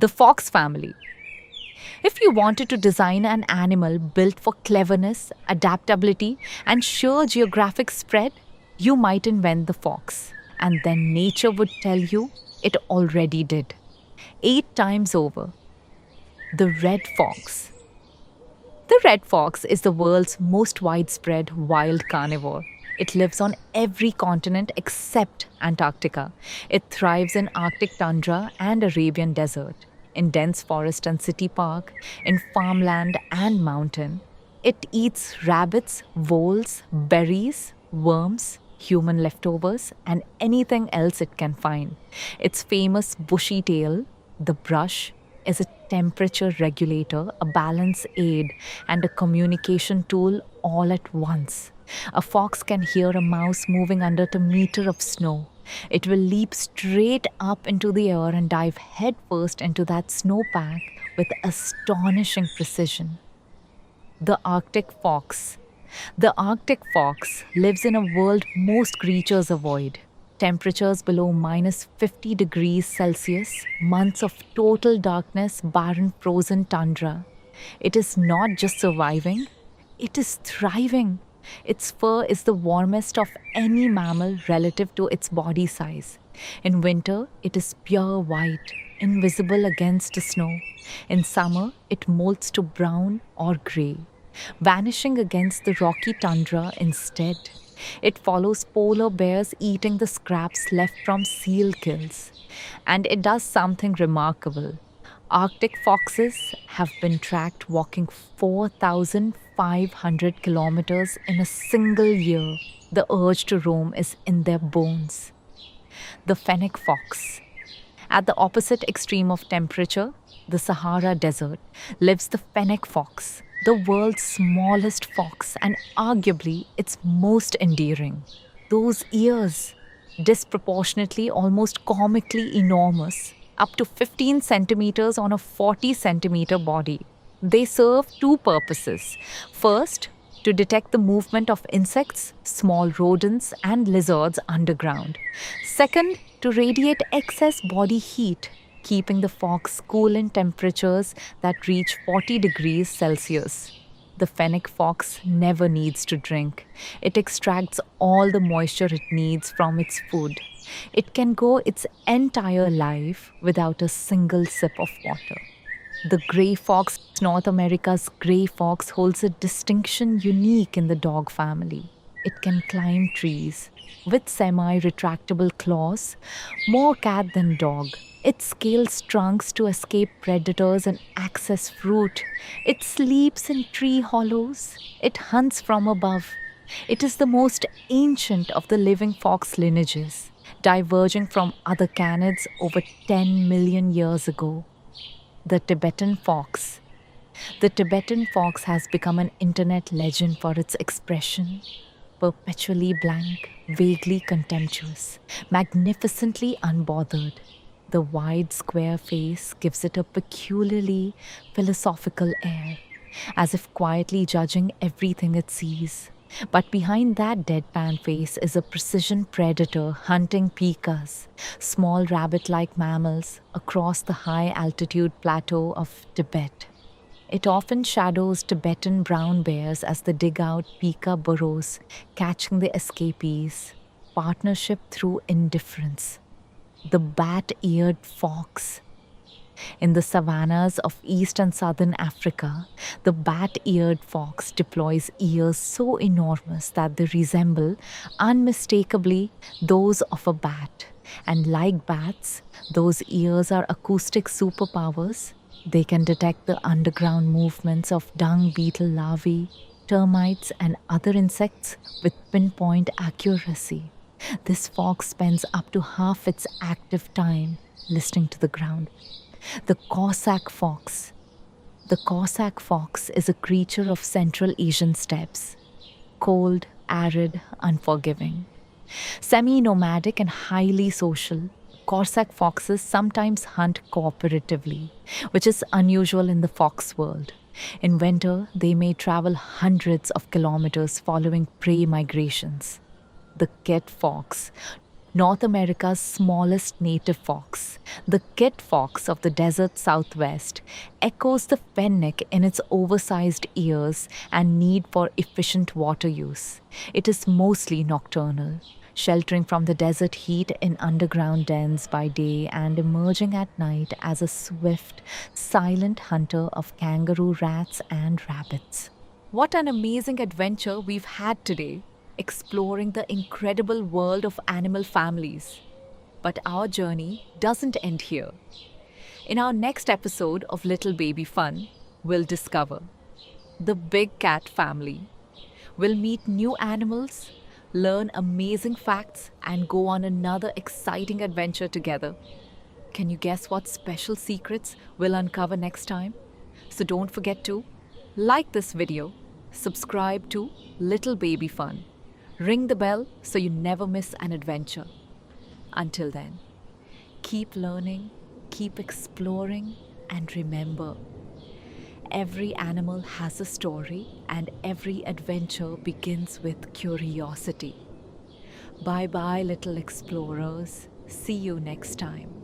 The fox family. If you wanted to design an animal built for cleverness, adaptability, and sheer geographic spread, you might invent the fox. And then nature would tell you it already did. 8 times over. The red fox. The red fox is the world's most widespread wild carnivore. It lives on every continent except Antarctica. It thrives in Arctic tundra and Arabian desert, in dense forest and city park, in farmland and mountain. It eats rabbits, voles, berries, worms, human leftovers, and anything else it can find. Its famous bushy tail, the brush, is a temperature regulator, a balance aid, and a communication tool all at once. A fox can hear a mouse moving under a meter of snow. It will leap straight up into the air and dive headfirst into that snowpack with astonishing precision. The Arctic fox. The Arctic fox lives in a world most creatures avoid. Temperatures below minus 50 degrees Celsius, months of total darkness, barren frozen tundra. It is not just surviving, it is thriving. Its fur is the warmest of any mammal relative to its body size. In winter, it is pure white, invisible against the snow. In summer, it molts to brown or gray, vanishing against the rocky tundra instead. It follows polar bears eating the scraps left from seal kills. And it does something remarkable. Arctic foxes have been tracked walking 4,500 kilometers in a single year. The urge to roam is in their bones. The fennec fox. At the opposite extreme of temperature, the Sahara Desert, lives the fennec fox, the world's smallest fox and arguably its most endearing. Those ears, disproportionately, almost comically enormous, up to 15 centimeters on a 40 centimeter body. They serve two purposes. First, to detect the movement of insects, small rodents, and lizards underground. Second, to radiate excess body heat, keeping the fox cool in temperatures that reach 40 degrees Celsius. The fennec fox never needs to drink. It extracts all the moisture it needs from its food. It can go its entire life without a single sip of water. The gray fox, North America's gray fox, holds a distinction unique in the dog family. It can climb trees with semi retractable claws, more cat than dog. It scales trunks to escape predators and access fruit. It sleeps in tree hollows. It hunts from above. It is the most ancient of the living fox lineages, diverging from other canids over 10 million years ago. The Tibetan fox. The Tibetan fox has become an internet legend for its expression. Perpetually blank, vaguely contemptuous, magnificently unbothered. The wide, square face gives it a peculiarly philosophical air, as if quietly judging everything it sees. But behind that deadpan face is a precision predator hunting pikas, small rabbit like mammals, across the high altitude plateau of Tibet. It often shadows Tibetan brown bears as they dig out pika burrows, catching the escapees. Partnership through indifference. The bat eared fox. In the savannas of East and Southern Africa, the bat-eared fox deploys ears so enormous that they resemble unmistakably those of a bat. And like bats, those ears are acoustic superpowers. They can detect the underground movements of dung beetle larvae, termites, and other insects with pinpoint accuracy. This fox spends up to half its active time listening to the ground. The Cossack fox. The Cossack fox is a creature of Central Asian steppes. Cold, arid, unforgiving. Semi-nomadic and highly social, Cossack foxes sometimes hunt cooperatively, which is unusual in the fox world. In winter, they may travel hundreds of kilometers following prey migrations. The Ket fox, North America's smallest native fox, the kit fox of the desert southwest, echoes the fennec in its oversized ears and need for efficient water use. It is mostly nocturnal, sheltering from the desert heat in underground dens by day and emerging at night as a swift, silent hunter of kangaroo rats and rabbits. What an amazing adventure we've had today, exploring the incredible world of animal families. But our journey doesn't end here. In our next episode of Little Baby Fun, we'll discover the big cat family. We'll meet new animals, learn amazing facts, and go on another exciting adventure together. Can you guess what special secrets we'll uncover next time? So don't forget to like this video, subscribe to Little Baby Fun, ring the bell so you never miss an adventure. Until then, keep learning, keep exploring, and remember, every animal has a story and every adventure begins with curiosity. Bye bye, little explorers. See you next time.